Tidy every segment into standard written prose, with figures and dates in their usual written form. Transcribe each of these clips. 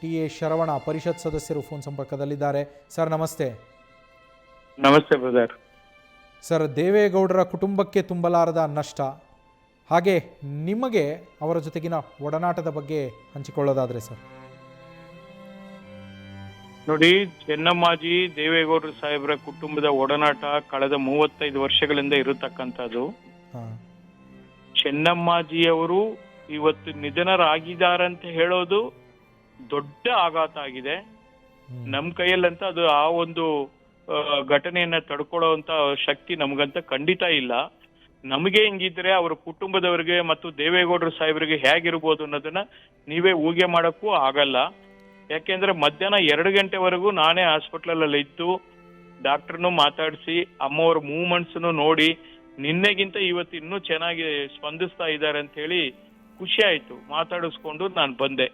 TA. Sharavana ಪರಿಷತ್ ಸದಸ್ಯರು phone ಸಂಪರ್ಕದಲ್ಲಿದ್ದಾರೆ. Sir ನಮಸ್ತೆ. ನಮಸ್ತೆ ಬ್ರದರ್. ಸರ್, ದೇವೇಗೌಡರ ಕುಟುಂಬಕ್ಕೆ ತುಂಬಲಾರದ ನಷ್ಟ, ಹಾಗೆ ನಿಮಗೆ ಅವರ ಜೊತೆಗಿನ ಒಡನಾಟದ ಬಗ್ಗೆ ಹಂಚಿಕೊಳ್ಳೋದಾದರೆ ಸರ್. ನೋಡಿ, ಚೆನ್ನಮ್ಮಾಜಿ ದೇವೇಗೌಡರು ಸಾಹೇಬ್ರ ಕುಟುಂಬದ ಒಡನಾಟ ಕಳೆದ 35 ವರ್ಷಗಳಿಂದ ಇರತಕ್ಕಂಥದ್ದು. ಚೆನ್ನಮ್ಮಾಜಿಯವರು ಇವತ್ತು ನಿಧನರಾಗಿದ್ದಾರಂತ ಹೇಳೋದು ದೊಡ್ಡ ಆಘಾತ ಆಗಿದೆ. ನಮ್ ಕೈಯಲ್ಲಂತ ಅದು ಆ ಒಂದು ಘಟನೆಯನ್ನ ತಡ್ಕೊಳ್ಳುವಂತ ಶಕ್ತಿ ನಮ್ಗಂತ ಖಂಡಿತ ಇಲ್ಲ. ನಮಗೆ ಹಿಂಗಿದ್ರೆ ಅವರ ಕುಟುಂಬದವರಿಗೆ ಮತ್ತು ದೇವೇಗೌಡರು ಸಾಹೇಬರಿಗೆ ಹೇಗಿರ್ಬೋದು ಅನ್ನೋದನ್ನ ನೀವೇ ಊಹೆ ಮಾಡಕ್ಕೂ ಆಗಲ್ಲ. ಯಾಕೆಂದ್ರೆ ಮಧ್ಯಾಹ್ನ 2 ಗಂಟೆವರೆಗೂ ನಾನೇ ಹಾಸ್ಪಿಟಲ್ ಇದ್ದು ಡಾಕ್ಟರ್ನು ಮಾತಾಡಿಸಿ ಅಮ್ಮವ್ರ ಮೂವ್ಮೆಂಟ್ಸ್ ನೋಡಿ ನಿನ್ನೆಗಿಂತ ಇವತ್ತು ಇನ್ನೂ ಚೆನ್ನಾಗಿ ಸ್ಪಂದಿಸ್ತಾ ಇದ್ದಾರೆ ಅಂತ ಹೇಳಿ ಖುಷಿ ಆಯ್ತು. ಮಾತಾಡಿಸ್ಕೊಂಡು ನಾನು ಬಂದೆ.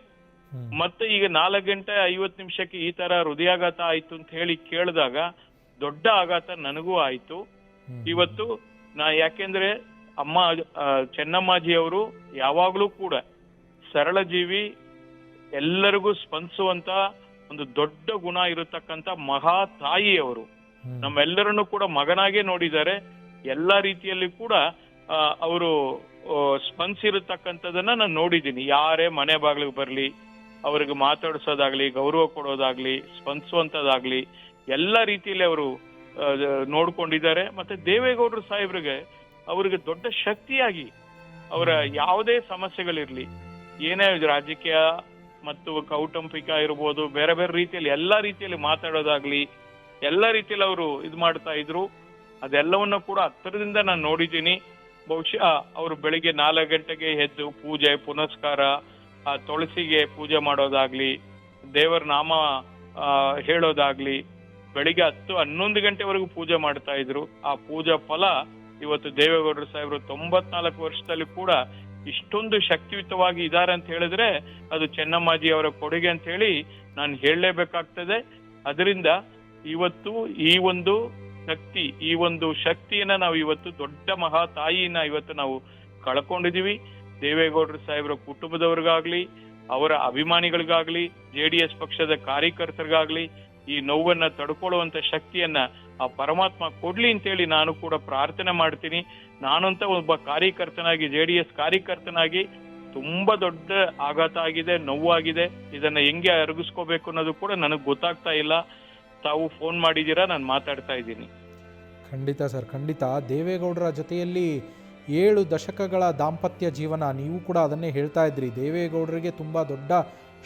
ಮತ್ತೆ ಈಗ 4:50 ಈ ತರ ಹೃದಯಾಘಾತ ಆಯ್ತು ಅಂತ ಹೇಳಿ ಕೇಳಿದಾಗ ದೊಡ್ಡ ಆಘಾತ ನನಗೂ ಆಯ್ತು. ಇವತ್ತು ಯಾಕೆಂದ್ರೆ ಅಮ್ಮ ಚೆನ್ನಮ್ಮಾಜಿ ಅವರು ಯಾವಾಗ್ಲೂ ಕೂಡ ಸರಳ ಜೀವಿ, ಎಲ್ಲರಿಗೂ ಸ್ಪಂದಿಸುವಂತ ಒಂದು ದೊಡ್ಡ ಗುಣ ಇರತಕ್ಕಂತ ಮಹಾ ತಾಯಿಯವರು. ನಮ್ಮೆಲ್ಲರನ್ನು ಕೂಡ ಮಗನಾಗೆ ನೋಡಿದ್ದಾರೆ. ಎಲ್ಲಾ ರೀತಿಯಲ್ಲಿ ಕೂಡ ಅವರು ಸ್ಪಂದಿಸಿರತಕ್ಕಂಥದನ್ನ ನಾನು ನೋಡಿದ್ದೀನಿ. ಯಾರೇ ಮನೆ ಬಾಗಿಲಿಗೆ ಬರ್ಲಿ ಅವ್ರಿಗೆ ಮಾತಾಡಿಸೋದಾಗ್ಲಿ, ಗೌರವ ಕೊಡೋದಾಗ್ಲಿ, ಸ್ಪಂದಿಸುವಂತದಾಗ್ಲಿ ಎಲ್ಲಾ ರೀತಿಯಲ್ಲಿ ಅವರು ನೋಡ್ಕೊಂಡಿದ್ದಾರೆ. ಮತ್ತೆ ದೇವೇಗೌಡರು ಸಾಹೇಬ್ರಿಗೆ ಅವ್ರಿಗೆ ದೊಡ್ಡ ಶಕ್ತಿಯಾಗಿ ಅವರ ಯಾವುದೇ ಸಮಸ್ಯೆಗಳಿರ್ಲಿ, ಏನೇ ರಾಜಕೀಯ ಮತ್ತು ಕೌಟುಂಬಿಕ ಇರ್ಬೋದು, ಬೇರೆ ಬೇರೆ ರೀತಿಯಲ್ಲಿ ಎಲ್ಲಾ ರೀತಿಯಲ್ಲಿ ಮಾತಾಡೋದಾಗ್ಲಿ ಎಲ್ಲಾ ರೀತಿಯಲ್ಲಿ ಅವರು ಇದು ಮಾಡ್ತಾ ಇದ್ರು. ಅದೆಲ್ಲವನ್ನ ಕೂಡ ಹತ್ತಿರದಿಂದ ನಾನು ನೋಡಿದ್ದೀನಿ. ಬಹುಶಃ ಅವರು ಬೆಳಿಗ್ಗೆ 4 ಗಂಟೆಗೆ ಎದ್ದು ಪೂಜೆ ಪುನಸ್ಕಾರ, ಆ ತುಳಸಿಗೆ ಪೂಜೆ ಮಾಡೋದಾಗ್ಲಿ, ದೇವರ ನಾಮ ಹೇಳೋದಾಗ್ಲಿ, ಬೆಳಿಗ್ಗೆ 10-11 ಗಂಟೆವರೆಗೂ ಪೂಜೆ ಮಾಡ್ತಾ ಇದ್ರು. ಆ ಪೂಜಾ ಫಲ ಇವತ್ತು ದೇವೇಗೌಡರು ಸಾಹೇಬರು 94 ವರ್ಷದಲ್ಲಿ ಕೂಡ ಇಷ್ಟೊಂದು ಶಕ್ತಿಯುತವಾಗಿ ಇದ್ದಾರೆ ಅಂತ ಹೇಳಿದ್ರೆ ಅದು ಚೆನ್ನಮ್ಮಾಜಿ ಅವರ ಕೊಡುಗೆ ಅಂತ ಹೇಳಿ ನಾನು ಹೇಳಲೇಬೇಕಾಗ್ತದೆ. ಅದರಿಂದ ಇವತ್ತು ಈ ಒಂದು ಶಕ್ತಿಯನ್ನ ನಾವು ಇವತ್ತು ದೊಡ್ಡ ಮಹಾ ತಾಯಿಯನ್ನ ಇವತ್ತು ನಾವು ಕಳ್ಕೊಂಡಿದೀವಿ. ದೇವೇಗೌಡರು ಸಾಹೇಬರ ಕುಟುಂಬದವ್ರಿಗಾಗ್ಲಿ, ಅವರ ಅಭಿಮಾನಿಗಳಿಗಾಗ್ಲಿ, JDS ಪಕ್ಷದ ಕಾರ್ಯಕರ್ತರಿಗಾಗ್ಲಿ ಈ ನೋವನ್ನ ತಡ್ಕೊಳ್ಳುವಂತ ಶಕ್ತಿಯನ್ನ ಆ ಪರಮಾತ್ಮ ಕೊಡ್ಲಿ ಅಂತೇಳಿ ನಾನು ಕೂಡ ಪ್ರಾರ್ಥನೆ ಮಾಡ್ತೀನಿ. ನಾನಂತ ಒಬ್ಬ ಕಾರ್ಯಕರ್ತನಾಗಿ, JDS ಕಾರ್ಯಕರ್ತನಾಗಿ ತುಂಬಾ ದೊಡ್ಡ ಆಘಾತ ಆಗಿದೆ, ನೋವಾಗಿದೆ. ಇದನ್ನ ಹೆಂಗೆ ಅರಗಿಸ್ಕೋಬೇಕು ಅನ್ನೋದು ಕೂಡ ನನಗೆ ಗೊತ್ತಾಗ್ತಾ ಇಲ್ಲ. ತಾವು ಫೋನ್ ಮಾಡಿದ್ದೀರಾ, ನಾನು ಮಾತಾಡ್ತಾ ಇದ್ದೀನಿ. ಖಂಡಿತ ಸರ್, ಖಂಡಿತ. ದೇವೇಗೌಡರ ಜೊತೆಯಲ್ಲಿ 7 ದಶಕಗಳ ದಾಂಪತ್ಯ ಜೀವನ, ನೀವು ಕೂಡ ಅದನ್ನೇ ಹೇಳ್ತಾ ಇದ್ರಿ. ದೇವೇಗೌಡರಿಗೆ ತುಂಬ ದೊಡ್ಡ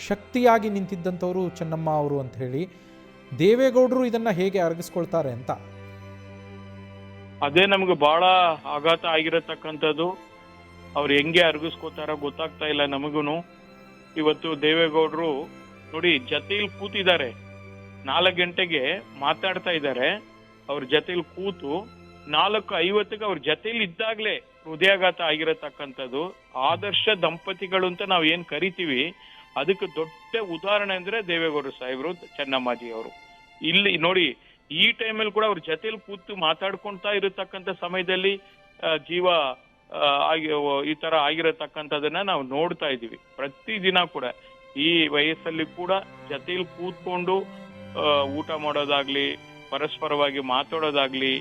ಶಕ್ತಿಯಾಗಿ ನಿಂತಿದ್ದಂಥವರು ಚೆನ್ನಮ್ಮ ಅವರು ಅಂತ ಹೇಳಿ. ದೇವೇಗೌಡರು ಇದನ್ನ ಹೇಗೆ ಅರಗಿಸ್ಕೊಳ್ತಾರೆ ಅಂತ ಅದೇ ನಮ್ಗೆ ಬಹಳ ಆಘಾತ ಆಗಿರತಕ್ಕಂಥದ್ದು. ಅವ್ರು ಹೆಂಗೆ ಅರಗಿಸ್ಕೋತಾರ ಗೊತ್ತಾಗ್ತಾ ಇಲ್ಲ ನಮಗೂನು. ಇವತ್ತು ದೇವೇಗೌಡರು ನೋಡಿ ಜೊತೆಲಿ ಕೂತಿದ್ದಾರೆ, 4 ಗಂಟೆಗೆ ಮಾತಾಡ್ತಾ ಇದ್ದಾರೆ. ಅವ್ರ ಜೊತೆಲಿ ಕೂತು 4:50 ಅವ್ರ ಜೊತೆಲಿ ಇದ್ದಾಗ್ಲೇ ಹೃದಯಾಘಾತ ಆಗಿರತಕ್ಕಂಥದ್ದು. ಆದರ್ಶ ದಂಪತಿಗಳು ಅಂತ ನಾವ್ ಏನ್ ಕರಿತೀವಿ, ಅದಕ್ಕೆ ದೊಡ್ಡ ಉದಾಹರಣೆ ಅಂದ್ರೆ ದೇವೇಗೌಡರು ಸಾಹೇಬರು, ಚೆನ್ನಮ್ಮಾಜಿ ಅವರು. ಇಲ್ಲಿ ನೋಡಿ, ಈ ಟೈಮಲ್ಲಿ ಕೂಡ ಅವ್ರ ಜೊತೆಲಿ ಕೂತು ಮಾತಾಡ್ಕೊಂತಾ ಇರತಕ್ಕಂಥ ಸಮಯದಲ್ಲಿ ಜೀವ ಈ ತರ ಆಗಿರತಕ್ಕಂಥದನ್ನ ನಾವು ನೋಡ್ತಾ ಇದೀವಿ ಪ್ರತಿದಿನ ಕೂಡ. ಈ ವಯಸ್ಸಲ್ಲಿ ಕೂಡ ಜೊತೆಲಿ ಕೂತ್ಕೊಂಡು ಊಟ ಮಾಡೋದಾಗ್ಲಿ, ಪರಸ್ಪರವಾಗಿ ಮಾತಾಡೋದಾಗ್ಲಿ,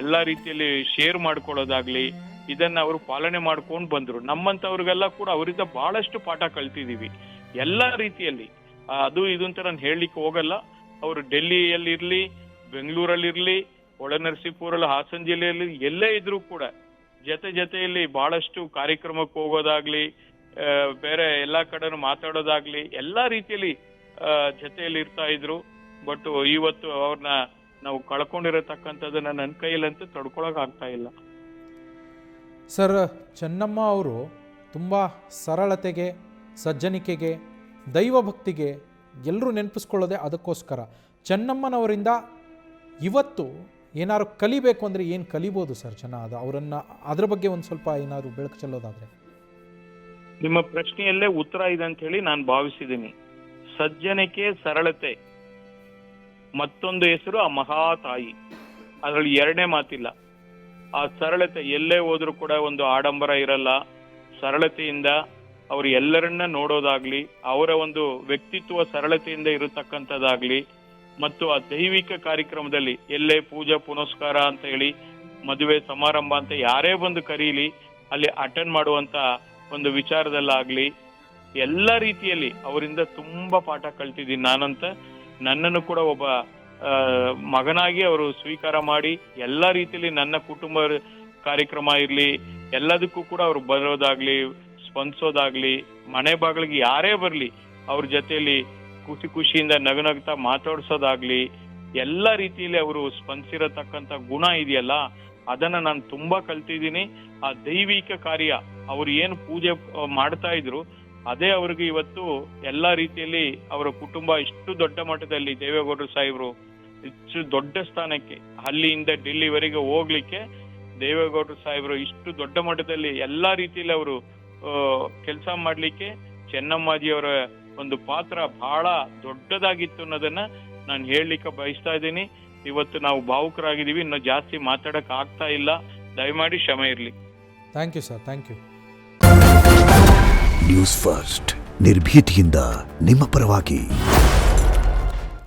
ಎಲ್ಲಾ ರೀತಿಯಲ್ಲಿ ಶೇರ್ ಮಾಡ್ಕೊಳ್ಳೋದಾಗ್ಲಿ, ಇದನ್ನ ಅವರು ಪಾಲನೆ ಮಾಡ್ಕೊಂಡು ಬಂದ್ರು. ನಮ್ಮಂತವ್ರಿಗೆಲ್ಲ ಕೂಡ ಅವರಿಂದ ಬಹಳಷ್ಟು ಪಾಠ ಕಲ್ತಿದೀವಿ ಎಲ್ಲಾ ರೀತಿಯಲ್ಲಿ. ಅದು ಇದು ಅಂತ ನಾನು ಹೇಳಲಿಕ್ಕೆ ಹೋಗಲ್ಲ. ಅವರು ಡೆಲ್ಲಿಯಲ್ಲಿ ಇರ್ಲಿ, ಬೆಂಗಳೂರಲ್ಲಿ, ಒಳನರಸೀಪುರಲ್ಲಿ, ಹಾಸನ ಜಿಲ್ಲೆಯಲ್ಲಿ ಎಲ್ಲೇ ಇದ್ರು ಕೂಡ ಜೊತೆಯಲ್ಲಿ ಬಹಳಷ್ಟು ಕಾರ್ಯಕ್ರಮಕ್ಕೆ ಹೋಗೋದಾಗ್ಲಿ, ಬೇರೆ ಎಲ್ಲಾ ಕಡೆನೂ ಮಾತಾಡೋದಾಗ್ಲಿ ಎಲ್ಲಾ ರೀತಿಯಲ್ಲಿ ಜೊತೆಯಲ್ಲಿ ಇರ್ತಾ ಇದ್ರು. ಬಟ್ ಇವತ್ತು ಅವ್ರನ್ನ ನಾವು ಕಳ್ಕೊಂಡಿರತಕ್ಕಂಥದ್ದನ್ನ ನನ್ನ ಕೈಯಲ್ಲಂತೂ ತಡ್ಕೊಳಕ್ ಆಗ್ತಾ ಇಲ್ಲ. ಸರ್, ಚೆನ್ನಮ್ಮ ಅವರು ತುಂಬ ಸರಳತೆಗೆ, ಸಜ್ಜನಿಕೆಗೆ, ದೈವಭಕ್ತಿಗೆ ಎಲ್ಲರೂ ನೆನಪಿಸ್ಕೊಳ್ಳೋದೆ ಅದಕ್ಕೋಸ್ಕರ. ಚೆನ್ನಮ್ಮನವರಿಂದ ಇವತ್ತು ಏನಾದ್ರು ಕಲಿಬೇಕು ಅಂದರೆ ಏನು ಕಲಿಬೋದು ಸರ್ ಜನ? ಅವರನ್ನು ಅದ್ರ ಬಗ್ಗೆ ಒಂದು ಸ್ವಲ್ಪ ಏನಾದ್ರು ಬೆಳಕು ಚೆಲ್ಲೋದಾದ್ರೆ. ನಿಮ್ಮ ಪ್ರಶ್ನೆಯಲ್ಲೇ ಉತ್ತರ ಇದೆ ಅಂತ ಹೇಳಿ ನಾನು ಭಾವಿಸಿದ್ದೀನಿ. ಸಜ್ಜನಿಕೆ, ಸರಳತೆ, ಮತ್ತೊಂದು ಹೆಸರು ಆ ಮಹಾ ತಾಯಿ. ಅದರಲ್ಲಿ ಎರಡನೇ ಮಾತಿಲ್ಲ. ಆ ಸರಳತೆ ಎಲ್ಲೇ ಹೋದ್ರೂ ಕೂಡ ಒಂದು ಆಡಂಬರ ಇರಲ್ಲ. ಸರಳತೆಯಿಂದ ಅವರು ಎಲ್ಲರನ್ನ ನೋಡೋದಾಗ್ಲಿ, ಅವರ ಒಂದು ವ್ಯಕ್ತಿತ್ವ ಸರಳತೆಯಿಂದ ಇರತಕ್ಕಂಥದ್ದಾಗ್ಲಿ, ಮತ್ತು ಆ ದೈವಿಕ ಕಾರ್ಯಕ್ರಮದಲ್ಲಿ ಎಲ್ಲೇ ಪೂಜಾ ಪುನಸ್ಕಾರ ಅಂತ ಹೇಳಿ, ಮದುವೆ ಸಮಾರಂಭ ಅಂತ ಯಾರೇ ಬಂದು ಕರೀಲಿ ಅಲ್ಲಿ ಅಟೆಂಡ್ ಮಾಡುವಂತ ಒಂದು ವಿಚಾರದಲ್ಲಾಗ್ಲಿ, ಎಲ್ಲ ರೀತಿಯಲ್ಲಿ ಅವರಿಂದ ತುಂಬಾ ಪಾಠ ಕಲ್ತಿದ್ದೀನಿ ನಾನಂತ. ನನ್ನನ್ನು ಕೂಡ ಒಬ್ಬ ಮಗನಾಗಿ ಅವರು ಸ್ವೀಕಾರ ಮಾಡಿ ಎಲ್ಲ ರೀತಿಯಲ್ಲಿ ನನ್ನ ಕುಟುಂಬ ಕಾರ್ಯಕ್ರಮ ಇರ್ಲಿ ಎಲ್ಲದಕ್ಕೂ ಕೂಡ ಅವ್ರು ಬರೋದಾಗ್ಲಿ, ಸ್ಪಂದಿಸೋದಾಗ್ಲಿ, ಮನೆ ಬಾಗಿಲಿಗೆ ಯಾರೇ ಬರ್ಲಿ ಅವ್ರ ಜೊತೆಯಲ್ಲಿ ಖುಷಿಯಿಂದ ನಗನಗ್ತಾ ಮಾತಾಡ್ಸೋದಾಗ್ಲಿ, ಎಲ್ಲ ರೀತಿಯಲ್ಲಿ ಅವರು ಸ್ಪಂದಿಸಿರತಕ್ಕಂತ ಗುಣ ಇದೆಯಲ್ಲ, ಅದನ್ನ ನಾನು ತುಂಬಾ ಕಲ್ತಿದ್ದೀನಿ. ಆ ದೈವಿಕ ಕಾರ್ಯ ಅವ್ರು ಏನು ಪೂಜೆ ಮಾಡ್ತಾ ಇದ್ರು ಅದೇ ಅವ್ರಿಗೆ ಇವತ್ತು ಎಲ್ಲಾ ರೀತಿಯಲ್ಲಿ ಅವರ ಕುಟುಂಬ ಇಷ್ಟು ದೊಡ್ಡ ಮಟ್ಟದಲ್ಲಿ ದೇವೇಗೌಡರು ಸಾಹೇಬ್ರು ಇಷ್ಟು ದೊಡ್ಡ ಸ್ಥಾನಕ್ಕೆ ಅಲ್ಲಿಂದ ಡೆಲ್ಲಿವರೆಗೆ ಹೋಗ್ಲಿಕ್ಕೆ ದೇವೇಗೌಡರು ಸಾಹೇಬ್ರು ಇಷ್ಟು ದೊಡ್ಡ ಮಟ್ಟದಲ್ಲಿ ಎಲ್ಲಾ ರೀತಿಯಲ್ಲಿ ಅವರು ಕೆಲಸ ಮಾಡ್ಲಿಕ್ಕೆ ಚೆನ್ನಮ್ಮಾಜಿಯವರ ಒಂದು ಪಾತ್ರ ಬಹಳ ದೊಡ್ಡದಾಗಿತ್ತು ಅನ್ನೋದನ್ನ ನಾನು ಹೇಳಲಿಕ್ಕೆ ಬಯಸ್ತಾ ಇದ್ದೀನಿ. ಇವತ್ತು ನಾವು ಭಾವುಕರಾಗಿದ್ದೀವಿ, ಇನ್ನು ಜಾಸ್ತಿ ಮಾತಾಡಕ್ ಆಗ್ತಾ ಇಲ್ಲ, ದಯಮಾಡಿ ಕ್ಷಮೆ ಇರಲಿ. Thank you sir, thank you. News First ನಿರ್ಭೀತಿಯಿಂದ ನಿಮ್ಮ ಪರವಾಗಿ.